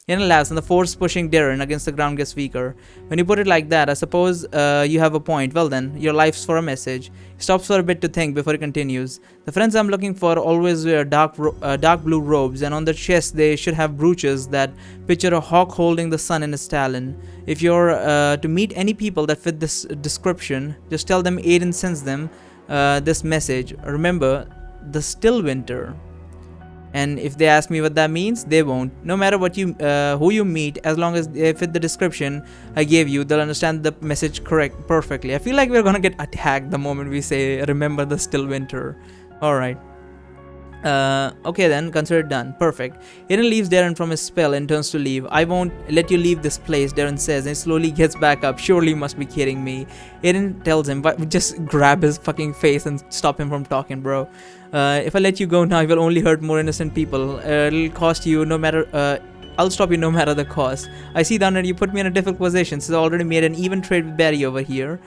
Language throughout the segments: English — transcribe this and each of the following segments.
Aiden laughs, and the force pushing Darren against the ground gets weaker. When you put it like that, I suppose you have a point. Well then, your life's for a message. He stops for a bit to think before he continues. The friends I'm looking for always wear dark blue robes, and on their chest they should have brooches that picture a hawk holding the sun in its talon. If you're to meet any people that fit this description, just tell them Aiden sends them this message. Remember, the still winter. And if they ask me what that means, they won't. No matter what who you meet, as long as they fit the description I gave you, they'll understand the message perfectly. I feel like we're gonna get attacked the moment we say, remember the still winter. Alright. Okay then, consider it done. Perfect. Aiden leaves Darren from his spell and turns to leave. I won't let you leave this place, Darren says, and slowly gets back up. Surely you must be kidding me. Aiden tells him, but just grab his fucking face and stop him from talking, bro. If I let you go now, you will only hurt more innocent people. It'll cost you no matter... I'll stop you no matter the cost. I see down and you put me in a difficult position since I already made an even trade with Barry over there.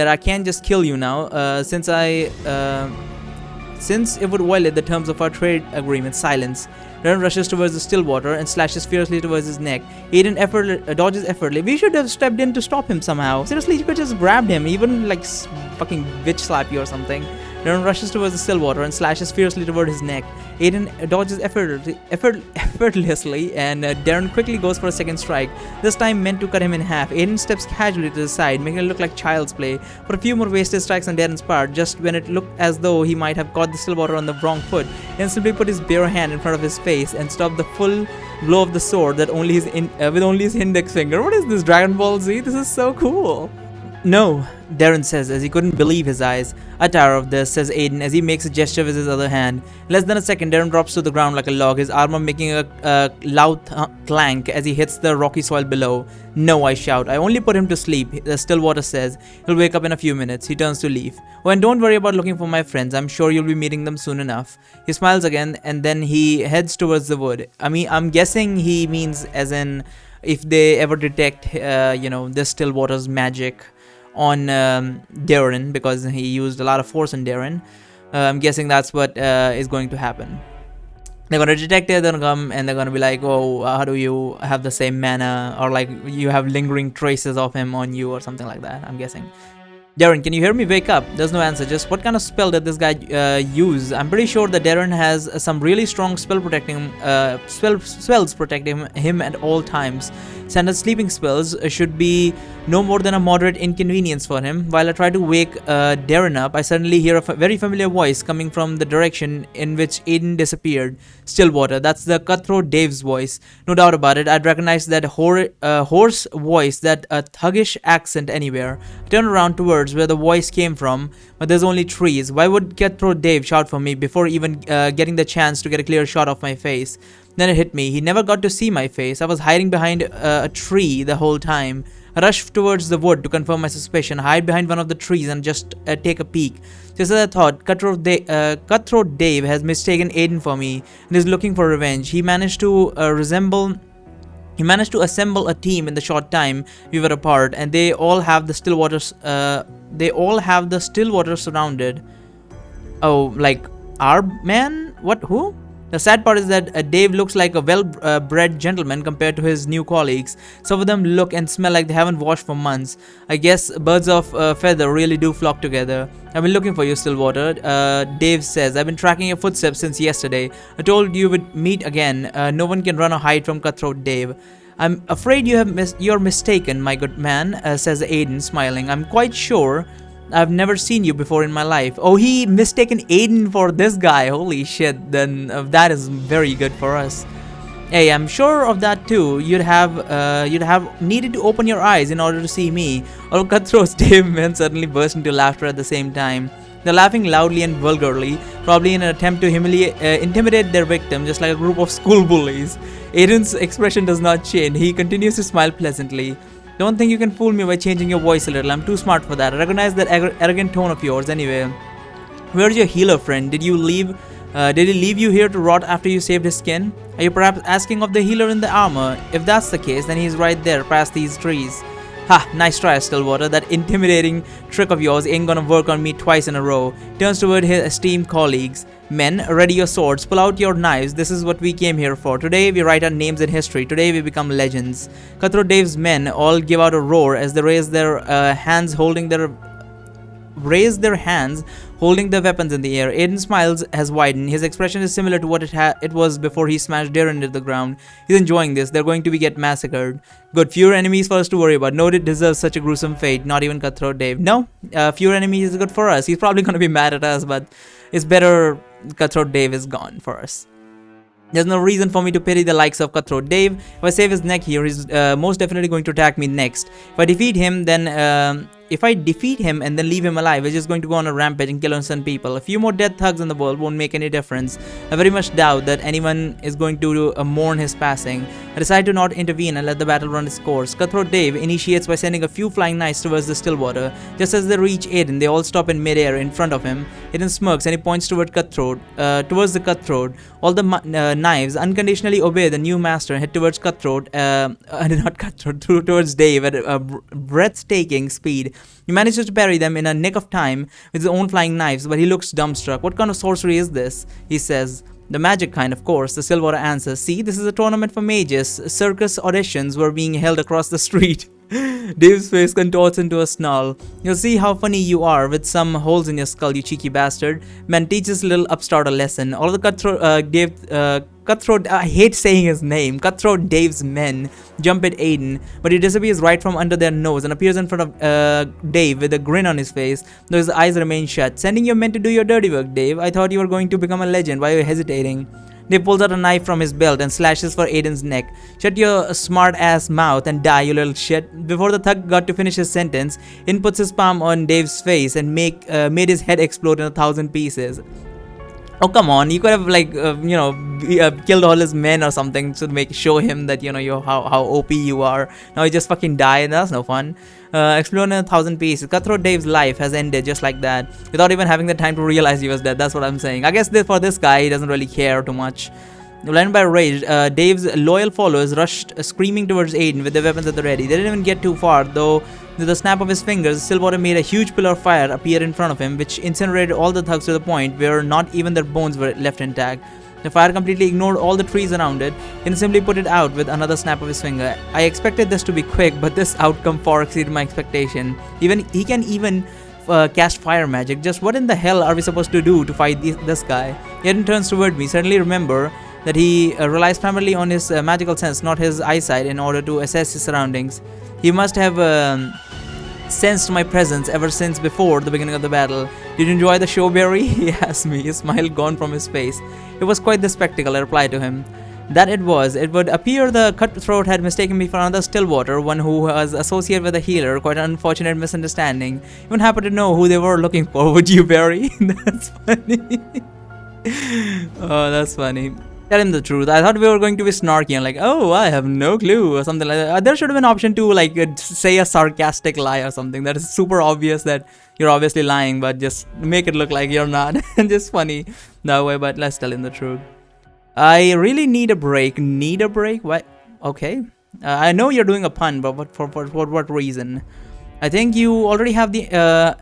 I can't just kill you now, since it would violate the terms of our trade agreement. Silence. Darren rushes towards the Stillwater and slashes fiercely towards his neck. Aiden dodges effortlessly. We should have stepped in to stop him somehow. Seriously, you could just grabbed him, even like fucking bitch slap you or something. Darren rushes towards the Stillwater and slashes fiercely toward his neck. Aiden dodges effortlessly, and Darren quickly goes for a second strike, this time meant to cut him in half. Aiden steps casually to the side, making it look like child's play. For a few more wasted strikes on Darren's part, just when it looked as though he might have caught the Stillwater on the wrong foot, Aiden simply put his bare hand in front of his face and stopped the full blow of the sword that with only his index finger. What is this, Dragon Ball Z? This is so cool. No, Darren says as he couldn't believe his eyes. I tire of this, says Aiden as he makes a gesture with his other hand. In less than a second, Darren drops to the ground like a log, his armor making a loud clank as he hits the rocky soil below. No, I shout. I only put him to sleep, the Stillwater says. He'll wake up in a few minutes. He turns to leave. Oh, and don't worry about looking for my friends. I'm sure you'll be meeting them soon enough. He smiles again and then he heads towards the wood. I mean, I'm guessing he means as in if they ever detect, the Stillwater's magic on Darren, because he used a lot of force on Darren. I'm guessing that's what is going to happen. They're gonna detect it, they're gonna come and they're gonna be like, oh, how do you have the same mana, or like you have lingering traces of him on you or something like that, I'm guessing. Darren, can you hear me? Wake up. There's no answer. Just what kind of spell did this guy use? I'm pretty sure that Darren has some really strong spells protecting him at all times. Standard sleeping spells should be no more than a moderate inconvenience for him. While I try to wake Darren up, I suddenly hear a very familiar voice coming from the direction in which Aiden disappeared. Stillwater. That's the cutthroat Dave's voice. No doubt about it. I'd recognize that hoarse voice, that thuggish accent anywhere. I turn around towards where the voice came from, but there's only trees. Why would cutthroat Dave shout for me before even getting the chance to get a clear shot of my face? Then it hit me. He never got to see my face. I was hiding behind a tree the whole time. I rushed towards the wood to confirm my suspicion, hide behind one of the trees and just take a peek. Just as I thought, Cutthroat Dave has mistaken Aiden for me and is looking for revenge. He managed to assemble a team in the short time we were apart, and they all have the Stillwater surrounded. Oh, like our man? What? Who? The sad part is that Dave looks like a well-bred gentleman compared to his new colleagues. Some of them look and smell like they haven't washed for months. I guess birds of feather really do flock together. I've been looking for you, Stillwater, Dave says. I've been tracking your footsteps since yesterday. I told you would meet again. No one can run or hide from Cutthroat Dave. I'm afraid you're mistaken, my good man, says Aiden, smiling. I'm quite sure I've never seen you before in my life. Oh, he mistaken Aiden for this guy. Holy shit, then that is very good for us. Hey, I'm sure of that too. You'd have needed to open your eyes in order to see me. All Cutthroat's Dave men suddenly burst into laughter at the same time. They're laughing loudly and vulgarly, probably in an attempt to intimidate their victim, just like a group of school bullies. Aiden's expression does not change. He continues to smile pleasantly. Don't think you can fool me by changing your voice a little. I'm too smart for that. I recognize that arrogant tone of yours anyway. Where's your healer friend? Did he leave you here to rot after you saved his skin? Are you perhaps asking of the healer in the armor? If that's the case, then he's right there past these trees. Ha, nice try, Stillwater. That intimidating trick of yours ain't gonna work on me twice in a row. Turns toward his esteemed colleagues. Men, ready your swords, pull out your knives. This is what we came here for. Today we write our names in history. Today we become legends. Cutthroat Dave's men all give out a roar as they raise their hands holding their weapons in the air. Aiden's smiles has widened. His expression is similar to what it was before he smashed Darren into the ground. He's enjoying this. They're going to get massacred. Good. Fewer enemies for us to worry about. Nobody deserves such a gruesome fate. Not even Cutthroat Dave. No, fewer enemies is good for us. He's probably going to be mad at us, but it's better Cutthroat Dave is gone for us. There's no reason for me to pity the likes of Cutthroat Dave. If I save his neck here, he's most definitely going to attack me next. If I defeat him and then leave him alive, he's just going to go on a rampage and kill innocent people. A few more dead thugs in the world won't make any difference. I very much doubt that anyone is going to mourn his passing. I decide to not intervene and let the battle run its course. Cutthroat Dave initiates by sending a few flying knights towards the Stillwater. Just as they reach Aiden, they all stop in midair in front of him. Aiden smirks and he points towards the Cutthroat. All the knives unconditionally obey the new master and head towards towards Dave at a breathtaking speed. He manages to parry them in a nick of time with his own flying knives, but he looks dumbstruck. What kind of sorcery is this? He says. The magic kind, of course, the Stillwater answers. See, this is a tournament for mages. Circus auditions were being held across the street. Dave's face contorts into a snarl. You'll see how funny you are with some holes in your skull, you cheeky bastard. Man, teach this little upstart a lesson. All of the Cutthroat, I hate saying his name, Cutthroat Dave's men jump at Aiden, but he disappears right from under their nose and appears in front of Dave with a grin on his face, though his eyes remain shut. Sending your men to do your dirty work, Dave. I thought you were going to become a legend. Why are you hesitating? Dave pulls out a knife from his belt and slashes for Aiden's neck. Shut your smart-ass mouth and die, you little shit. Before the thug got to finish his sentence, Aiden puts his palm on Dave's face and made his head explode in 1,000 pieces. Oh, come on, you could have killed all his men or something to show him that, how OP you are. Now you just fucking die and that's no fun. Explode in 1,000 pieces. Cutthroat Dave's life has ended just like that, without even having the time to realize he was dead. That's what I'm saying. I guess for this guy, he doesn't really care too much. Blinded by rage, Dave's loyal followers rushed screaming towards Aiden with their weapons at the ready. They didn't even get too far, though. With the snap of his fingers, Stillwater made a huge pillar of fire appear in front of him, which incinerated all the thugs to the point where not even their bones were left intact. The fire completely ignored all the trees around it and simply put it out with another snap of his finger. I expected this to be quick, but this outcome far exceeded my expectation. He can even cast fire magic. Just what in the hell are we supposed to do to fight this guy? Aiden turns toward me. Suddenly remember that he relies primarily on his magical sense, not his eyesight, in order to assess his surroundings. He must have sensed my presence ever since before the beginning of the battle. Did you enjoy the show, Barry? He asked me, his smile gone from his face. It was quite the spectacle, I replied to him. That it was. It would appear the Cutthroat had mistaken me for another Stillwater, one who was associated with a healer. Quite an unfortunate misunderstanding. You wouldn't happen to know who they were looking for, would you, Barry? That's funny. Oh, that's funny. Tell him the truth. I thought we were going to be snarky and like, oh, I have no clue or something like that. There should have been an option to say a sarcastic lie or something that is super obvious that you're obviously lying, but just make it look like you're not. And just funny that way, but let's tell him the truth. I really need a break. Need a break? What? Okay. I know you're doing a pun, but for what reason? I think you already have the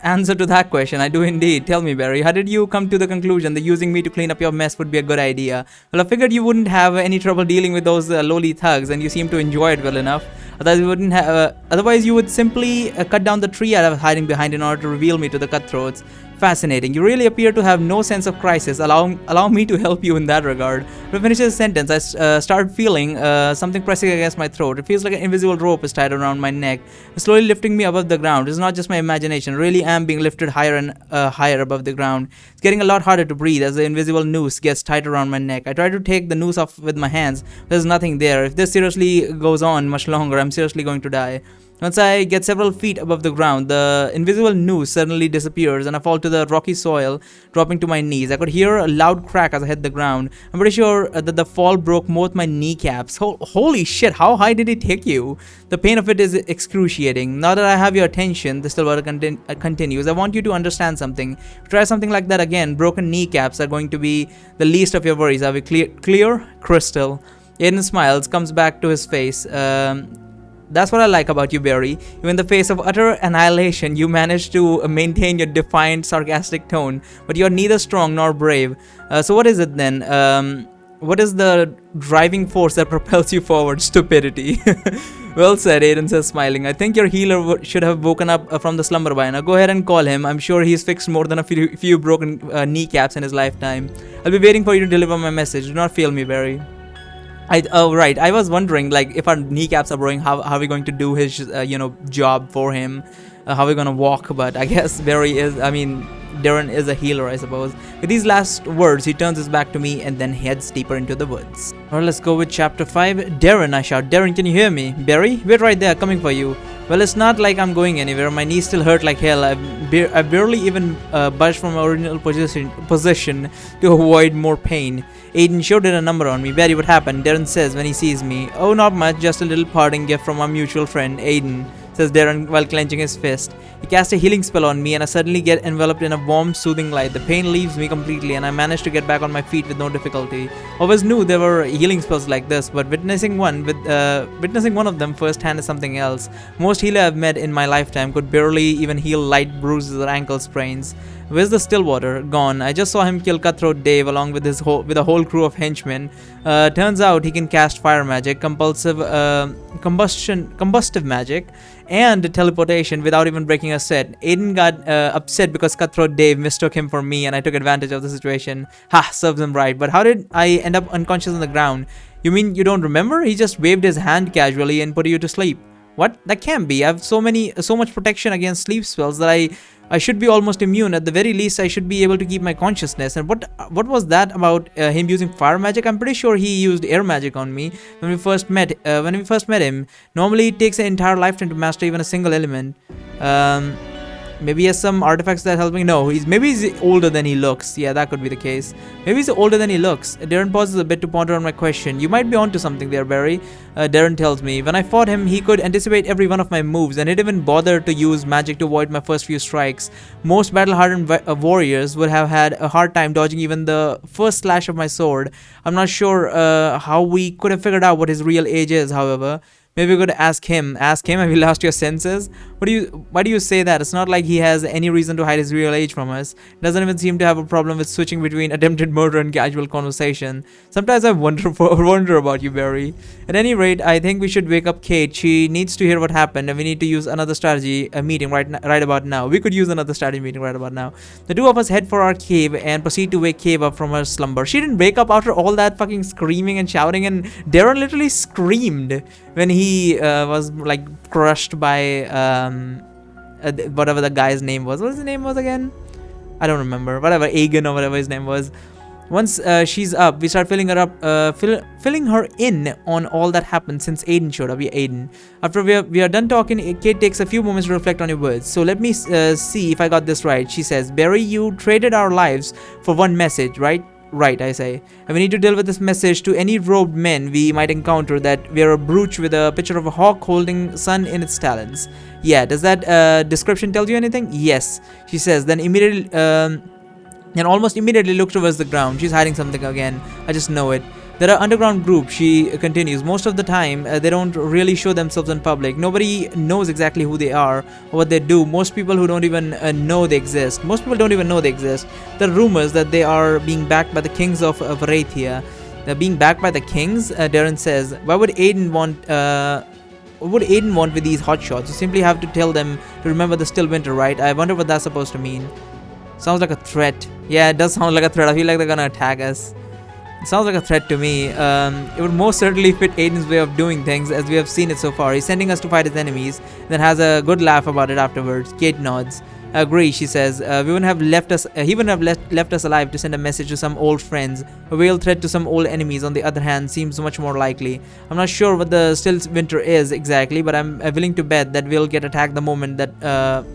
answer to that question. I do indeed. Tell me, Barry, how did you come to the conclusion that using me to clean up your mess would be a good idea? Well, I figured you wouldn't have any trouble dealing with those lowly thugs, and you seem to enjoy it well enough. Otherwise, you would simply cut down the tree I was hiding behind in order to reveal me to the Cutthroats. Fascinating. You really appear to have no sense of crisis. Allow me to help you in that regard. To finish his sentence, I start feeling something pressing against my throat. It feels like an invisible rope is tied around my neck, slowly lifting me above the ground. It's not just my imagination. I really am being lifted higher and higher above the ground. It's getting a lot harder to breathe as the invisible noose gets tight around my neck. I try to take the noose off with my hands. There's nothing there. If this seriously goes on much longer, I'm seriously going to die. Once I get several feet above the ground, the invisible noose suddenly disappears and I fall to the rocky soil, dropping to my knees. I could hear a loud crack as I hit the ground. I'm pretty sure that the fall broke both my kneecaps. Holy shit, how high did it take you? The pain of it is excruciating. Now that I have your attention, the Stillwater continues, I want you to understand something. If you try something like that again, broken kneecaps are going to be the least of your worries. Are we clear? Crystal. Aiden smiles, comes back to his face. That's what I like about you, Barry. Even in the face of utter annihilation, you manage to maintain your defiant, sarcastic tone, but you're neither strong nor brave. So what is it then? What is the driving force that propels you forward? Stupidity. Well said, Aiden says, smiling. I think your healer should have woken up from the slumber by now. Go ahead and call him. I'm sure he's fixed more than a few broken kneecaps in his lifetime. I'll be waiting for you to deliver my message. Do not fail me, Barry. Oh right, I was wondering, like, if our kneecaps are broken, how are we going to do his job for him? How are we gonna walk? But I guess Darren is a healer, I suppose. With these last words, he turns his back to me and then heads deeper into the woods. Alright, let's go with chapter 5. Darren, I shout. Darren, can you hear me? Barry, wait right there, coming for you. Well, it's not like I'm going anywhere. My knees still hurt like hell. I barely even budged from my original position to avoid more pain. Aiden sure did a number on me. Barry, what happened? Darren says when he sees me. Oh, not much. Just a little parting gift from our mutual friend, Aiden, says Darren while clenching his fist. He casts a healing spell on me and I suddenly get enveloped in a warm, soothing light. The pain leaves me completely and I manage to get back on my feet with no difficulty. Always knew there were healing spells like this, but witnessing one of them firsthand is something else. Most healers I've met in my lifetime could barely even heal light bruises or ankle sprains. Where's the Stillwater? Gone. I just saw him kill Cutthroat Dave along with a whole crew of henchmen. Turns out he can cast fire magic, combustive magic, and teleportation without even breaking a sweat. Aiden got upset because Cutthroat Dave mistook him for me and I took advantage of the situation. Ha, serves him right. But how did I end up unconscious on the ground? You mean you don't remember? He just waved his hand casually and put you to sleep. What? That can't be. I have so much protection against sleep spells that I should be almost immune. At the very least, I should be able to keep my consciousness. And what was that about him using fire magic? I'm pretty sure he used air magic on me when we first met him. Normally, it takes an entire lifetime to master even a single element. Maybe he has some artifacts that help me. No, maybe he's older than he looks. Yeah, that could be the case. Maybe he's older than he looks. Darren pauses a bit to ponder on my question. You might be onto something there, Barry. Darren tells me. When I fought him, he could anticipate every one of my moves and he didn't even bother to use magic to avoid my first few strikes. Most battle-hardened warriors would have had a hard time dodging even the first slash of my sword. I'm not sure how we could have figured out what his real age is, however. Maybe we could ask him. Ask him, have you lost your senses? Why do you say that? It's not like he has any reason to hide his real age from us. Doesn't even seem to have a problem with switching between attempted murder and casual conversation. Sometimes I wonder about you, Barry. At any rate, I think we should wake up Kate. She needs to hear what happened and we need to use another strategy meeting right about now. We could use another strategy meeting right about now. The two of us head for our cave and proceed to wake Cave up from her slumber. She didn't wake up after all that fucking screaming and shouting, and Darren literally screamed when he was like crushed by whatever the guy's name was. What his name was again? I don't remember. Whatever, Aegon or whatever his name was. Once she's up, we start filling her in on all that happened since Aiden showed up. Yeah, Aiden. After we are done talking, Kate takes a few moments to reflect on your words. So let me see if I got this right. She says, Barry, you traded our lives for one message, right? Right, I say. And we need to deal with this message to any robed men we might encounter that wear a brooch with a picture of a hawk holding sun in its talons. Yeah, does that description tell you anything? Yes, she says, then immediately and almost immediately look towards the ground. She's hiding something again. I just know it. There are underground groups, she continues. Most of the time, they don't really show themselves in public. Nobody knows exactly who they are or what they do. Most people who don't even know they exist. Most people don't even know they exist. There are rumors that they are being backed by the kings of Varathia. They're being backed by the kings, Darren says. Why would Aiden want... what would Aiden want with these hotshots? You simply have to tell them to remember the still winter, right? I wonder what that's supposed to mean. Sounds like a threat. Yeah, it does sound like a threat. I feel like they're gonna attack us. It sounds like a threat to me. It would most certainly fit Aiden's way of doing things as we have seen it so far. He's sending us to fight his enemies, then has a good laugh about it afterwards. Kate nods. I agree, she says. He wouldn't have left us alive to send a message to some old friends. A real threat to some old enemies, on the other hand, seems much more likely. I'm not sure what the still winter is exactly, but I'm willing to bet that we'll get attacked the moment that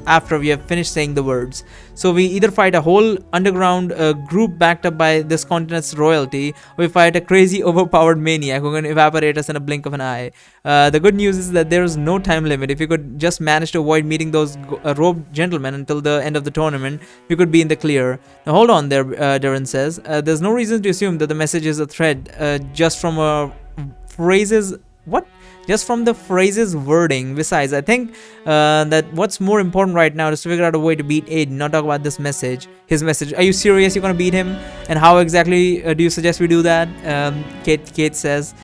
after we have finished saying the words. So we either fight a whole underground group backed up by this continent's royalty, or we fight a crazy overpowered maniac who can evaporate us in a blink of an eye. The good news is that there is no time limit. If we could just manage to avoid meeting those robed gentlemen until the end of the tournament, we could be in the clear. Now hold on there, Darren says. There's no reason to assume that the message is a threat just from phrases What? Just from the phrase's wording. Besides, I think that what's more important right now is to figure out a way to beat Aiden, not talk about this message. His message. Are you serious? You're gonna beat him? And how exactly do you suggest we do that? Kate says.